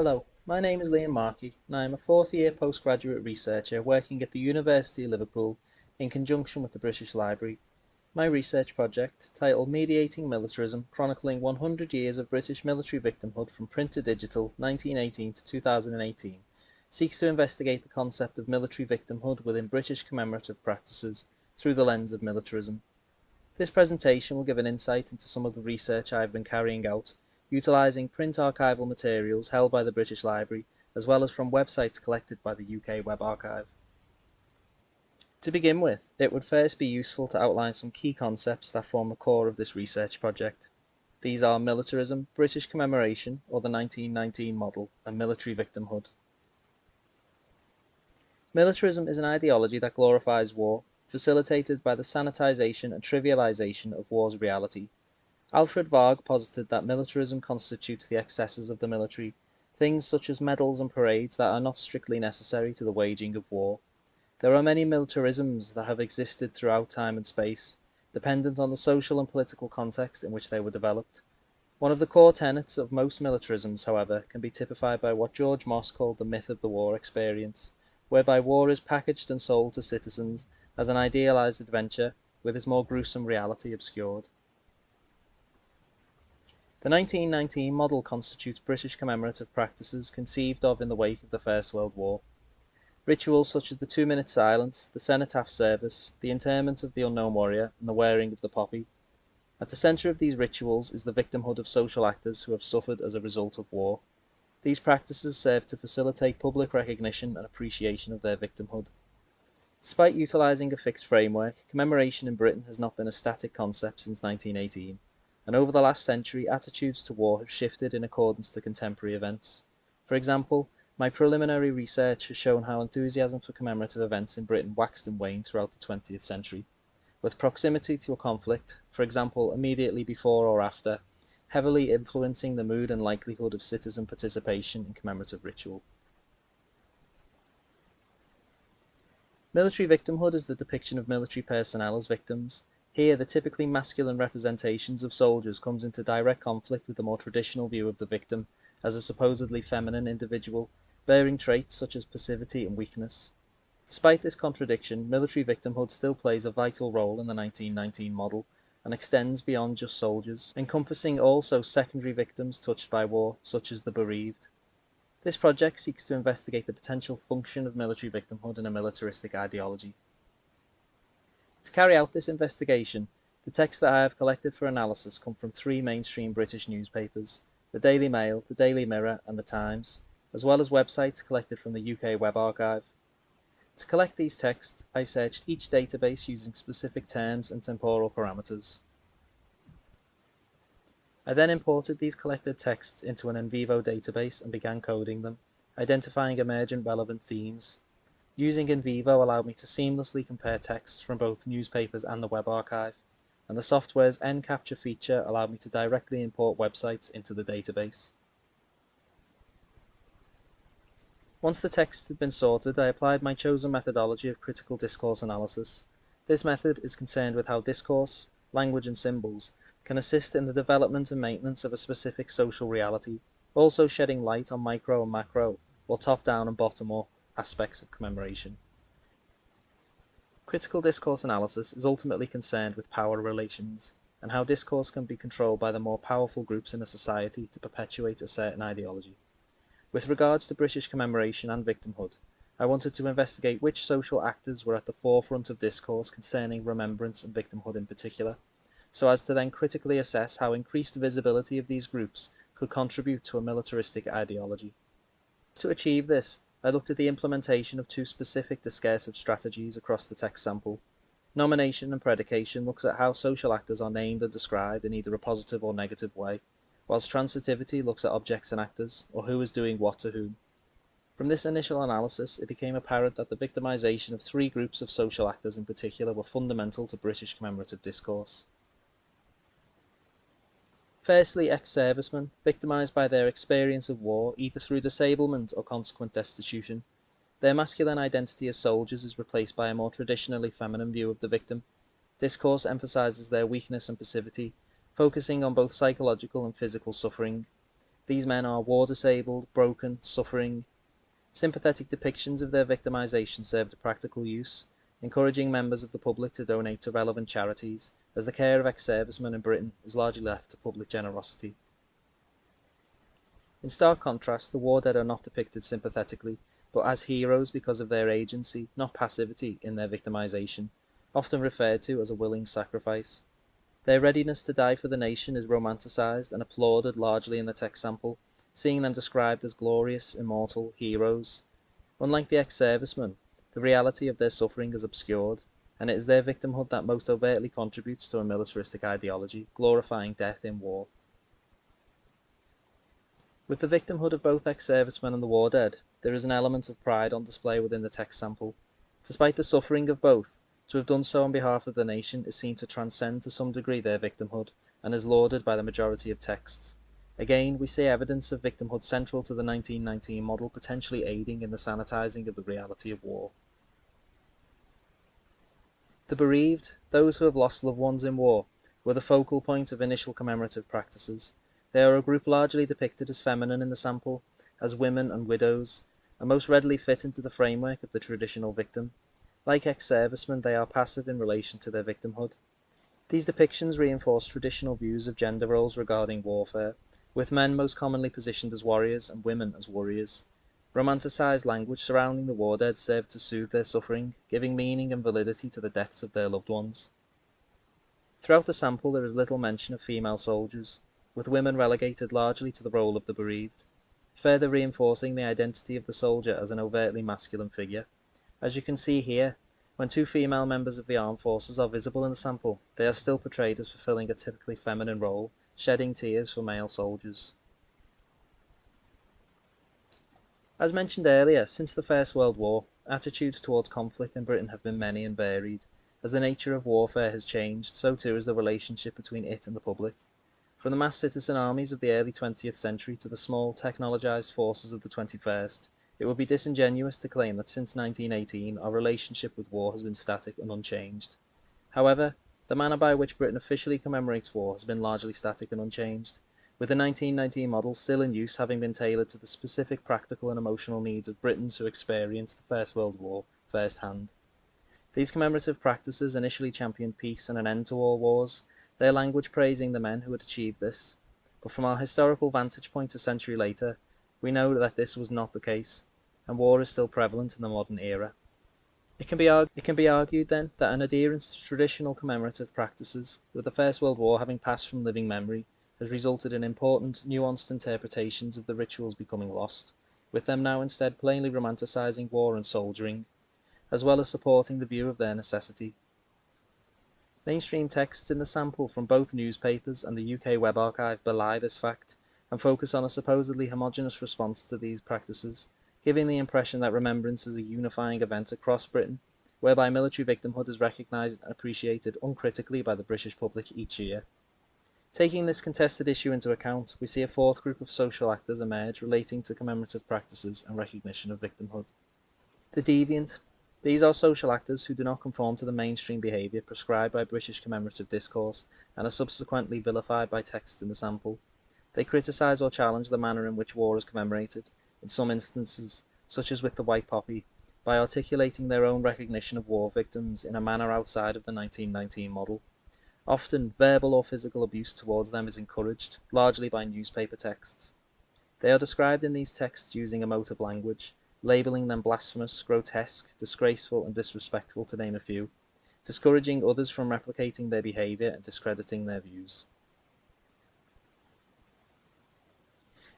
Hello, my name is Markey, and I am a fourth-year postgraduate researcher working at the University of Liverpool in conjunction with the British Library. My research project, titled Mediating Militarism, chronicling 100 years of British military victimhood from print to digital, 1918 to 2018, seeks to investigate the concept of military victimhood within British commemorative practices through the lens of militarism. This presentation will give an insight into some of the research I have been carrying out, utilising print archival materials held by the British Library, as well as from websites collected by the UK Web Archive. To begin with, it would first be useful to outline some key concepts that form the core of this research project. These are militarism, British commemoration, or the 1919 model, and military victimhood. Militarism is an ideology that glorifies war, facilitated by the sanitization and trivialization of war's reality. Alfred Varg posited that militarism constitutes the excesses of the military, things such as medals and parades that are not strictly necessary to the waging of war. There are many militarisms that have existed throughout time and space, dependent on the social and political context in which they were developed. One of the core tenets of most militarisms, however, can be typified by what George Moss called the myth of the war experience, whereby war is packaged and sold to citizens as an idealized adventure, with its more gruesome reality obscured. The 1919 model constitutes British commemorative practices conceived of in the wake of the First World War. Rituals such as the 2-minute silence, the cenotaph service, the interment of the unknown warrior, and the wearing of the poppy. At the centre of these rituals is the victimhood of social actors who have suffered as a result of war. These practices serve to facilitate public recognition and appreciation of their victimhood. Despite utilising a fixed framework, commemoration in Britain has not been a static concept since 1918, and over the last century attitudes to war have shifted in accordance to contemporary events. For example, my preliminary research has shown how enthusiasm for commemorative events in Britain waxed and waned throughout the 20th century, with proximity to a conflict, for example immediately before or after, heavily influencing the mood and likelihood of citizen participation in commemorative ritual. Military victimhood is the depiction of military personnel as victims. Here, the typically masculine representations of soldiers comes into direct conflict with the more traditional view of the victim as a supposedly feminine individual, bearing traits such as passivity and weakness. Despite this contradiction, military victimhood still plays a vital role in the 1919 model and extends beyond just soldiers, encompassing also secondary victims touched by war, such as the bereaved. This project seeks to investigate the potential function of military victimhood in a militaristic ideology. To carry out this investigation, the texts that I have collected for analysis come from 3 mainstream British newspapers, the Daily Mail, the Daily Mirror and the Times, as well as websites collected from the UK Web Archive. To collect these texts, I searched each database using specific terms and temporal parameters. I then imported these collected texts into an in vivo database and began coding them, identifying emergent relevant themes. Using in vivo allowed me to seamlessly compare texts from both newspapers and the Web Archive, and the software's Encapture feature allowed me to directly import websites into the database. Once the texts had been sorted, I applied my chosen methodology of critical discourse analysis. This method is concerned with how discourse, language and symbols can assist in the development and maintenance of a specific social reality, also shedding light on micro and macro, or top-down and bottom-up aspects of commemoration. Critical discourse analysis is ultimately concerned with power relations, and how discourse can be controlled by the more powerful groups in a society to perpetuate a certain ideology. With regards to British commemoration and victimhood, I wanted to investigate which social actors were at the forefront of discourse concerning remembrance and victimhood in particular, so as to then critically assess how increased visibility of these groups could contribute to a militaristic ideology. To achieve this, I looked at the implementation of 2 specific discursive strategies across the text sample. Nomination and predication looks at how social actors are named and described in either a positive or negative way, whilst transitivity looks at objects and actors, or who is doing what to whom. From this initial analysis, it became apparent that the victimization of 3 groups of social actors in particular were fundamental to British commemorative discourse. Firstly, ex-servicemen, victimised by their experience of war, either through disablement or consequent destitution. Their masculine identity as soldiers is replaced by a more traditionally feminine view of the victim. Discourse emphasises their weakness and passivity, focusing on both psychological and physical suffering. These men are war-disabled, broken, suffering. Sympathetic depictions of their victimization served a practical use, encouraging members of the public to donate to relevant charities, as the care of ex-servicemen in Britain is largely left to public generosity. In stark contrast, the war dead are not depicted sympathetically, but as heroes because of their agency, not passivity, in their victimization, often referred to as a willing sacrifice. Their readiness to die for the nation is romanticized and applauded largely in the text sample, seeing them described as glorious, immortal heroes. Unlike the ex-servicemen, the reality of their suffering is obscured, and it is their victimhood that most overtly contributes to a militaristic ideology, glorifying death in war. With the victimhood of both ex-servicemen and the war dead, there is an element of pride on display within the text sample. Despite the suffering of both, to have done so on behalf of the nation is seen to transcend to some degree their victimhood, and is lauded by the majority of texts. Again, we see evidence of victimhood central to the 1919 model, potentially aiding in the sanitizing of the reality of war. The bereaved, those who have lost loved ones in war, were the focal point of initial commemorative practices. They are a group largely depicted as feminine in the sample, as women and widows, and most readily fit into the framework of the traditional victim. Like ex-servicemen, they are passive in relation to their victimhood. These depictions reinforce traditional views of gender roles regarding warfare, with men most commonly positioned as warriors and women as warriors. Romanticized language surrounding the war dead served to soothe their suffering, giving meaning and validity to the deaths of their loved ones. Throughout the sample there is little mention of female soldiers, with women relegated largely to the role of the bereaved, further reinforcing the identity of the soldier as an overtly masculine figure. As you can see here, when two female members of the armed forces are visible in the sample, they are still portrayed as fulfilling a typically feminine role, shedding tears for male soldiers. As mentioned earlier, since the First World War, attitudes towards conflict in Britain have been many and varied. As the nature of warfare has changed, so too has the relationship between it and the public. From the mass citizen armies of the early 20th century to the small, technologized forces of the 21st, it would be disingenuous to claim that since 1918 our relationship with war has been static and unchanged. However, the manner by which Britain officially commemorates war has been largely static and unchanged, with the 1919 model still in use, having been tailored to the specific practical and emotional needs of Britons who experienced the First World War firsthand. These commemorative practices initially championed peace and an end to all wars, their language praising the men who had achieved this, but from our historical vantage point a century later, we know that this was not the case, and war is still prevalent in the modern era. It can be argued then that an adherence to traditional commemorative practices, with the First World War having passed from living memory, has resulted in important, nuanced interpretations of the rituals becoming lost, with them now instead plainly romanticizing war and soldiering, as well as supporting the view of their necessity. Mainstream texts in the sample from both newspapers and the UK Web Archive belie this fact, and focus on a supposedly homogeneous response to these practices, giving the impression that remembrance is a unifying event across Britain, whereby military victimhood is recognised and appreciated uncritically by the British public each year. Taking this contested issue into account, we see a fourth group of social actors emerge relating to commemorative practices and recognition of victimhood. The deviant. These are social actors who do not conform to the mainstream behaviour prescribed by British commemorative discourse and are subsequently vilified by texts in the sample. They criticise or challenge the manner in which war is commemorated, in some instances, such as with the White Poppy, by articulating their own recognition of war victims in a manner outside of the 1919 model. Often, verbal or physical abuse towards them is encouraged, largely by newspaper texts. They are described in these texts using emotive language, labelling them blasphemous, grotesque, disgraceful and disrespectful, to name a few, discouraging others from replicating their behaviour and discrediting their views.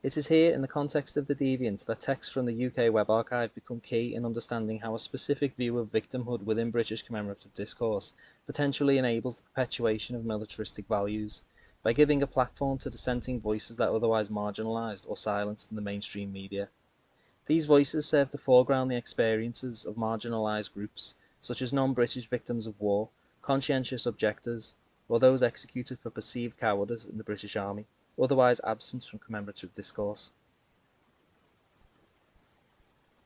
It is here, in the context of the deviant, that texts from the UK Web Archive become key in understanding how a specific view of victimhood within British commemorative discourse potentially enables the perpetuation of militaristic values, by giving a platform to dissenting voices that are otherwise marginalised or silenced in the mainstream media. These voices serve to foreground the experiences of marginalised groups, such as non-British victims of war, conscientious objectors, or those executed for perceived cowardice in the British Army, otherwise absent from commemorative discourse.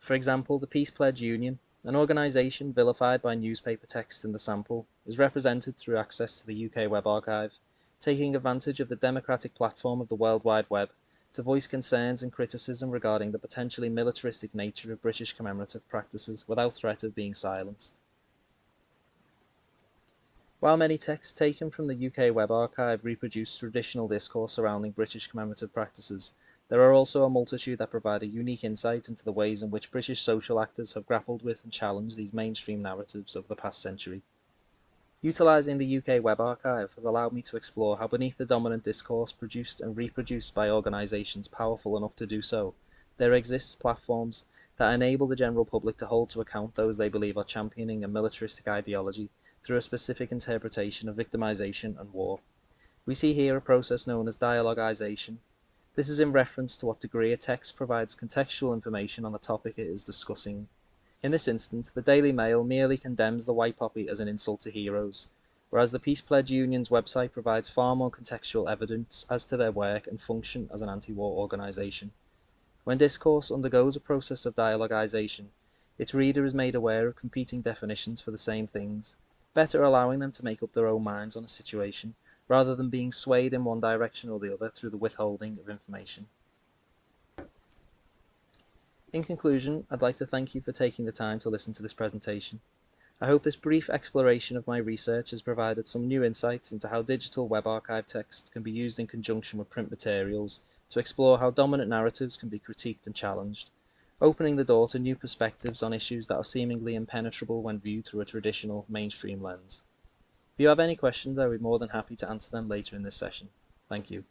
For example, the Peace Pledge Union, an organisation vilified by newspaper texts in the sample, is represented through access to the UK Web Archive, taking advantage of the democratic platform of the World Wide Web to voice concerns and criticism regarding the potentially militaristic nature of British commemorative practices without threat of being silenced. While many texts taken from the UK Web Archive reproduce traditional discourse surrounding British commemorative practices, there are also a multitude that provide a unique insight into the ways in which British social actors have grappled with and challenged these mainstream narratives over the past century. Utilising the UK Web Archive has allowed me to explore how beneath the dominant discourse produced and reproduced by organisations powerful enough to do so, there exists platforms that enable the general public to hold to account those they believe are championing a militaristic ideology through a specific interpretation of victimisation and war. We see here a process known as dialogisation. This is in reference to what degree a text provides contextual information on the topic it is discussing. In this instance, the Daily Mail merely condemns the White Poppy as an insult to heroes, whereas the Peace Pledge Union's website provides far more contextual evidence as to their work and function as an anti-war organisation. When discourse undergoes a process of dialogisation, its reader is made aware of competing definitions for the same things, better allowing them to make up their own minds on a situation, rather than being swayed in one direction or the other through the withholding of information. In conclusion, I'd like to thank you for taking the time to listen to this presentation. I hope this brief exploration of my research has provided some new insights into how digital web archive texts can be used in conjunction with print materials to explore how dominant narratives can be critiqued and challenged, opening the door to new perspectives on issues that are seemingly impenetrable when viewed through a traditional, mainstream lens. If you have any questions, I would be more than happy to answer them later in this session. Thank you.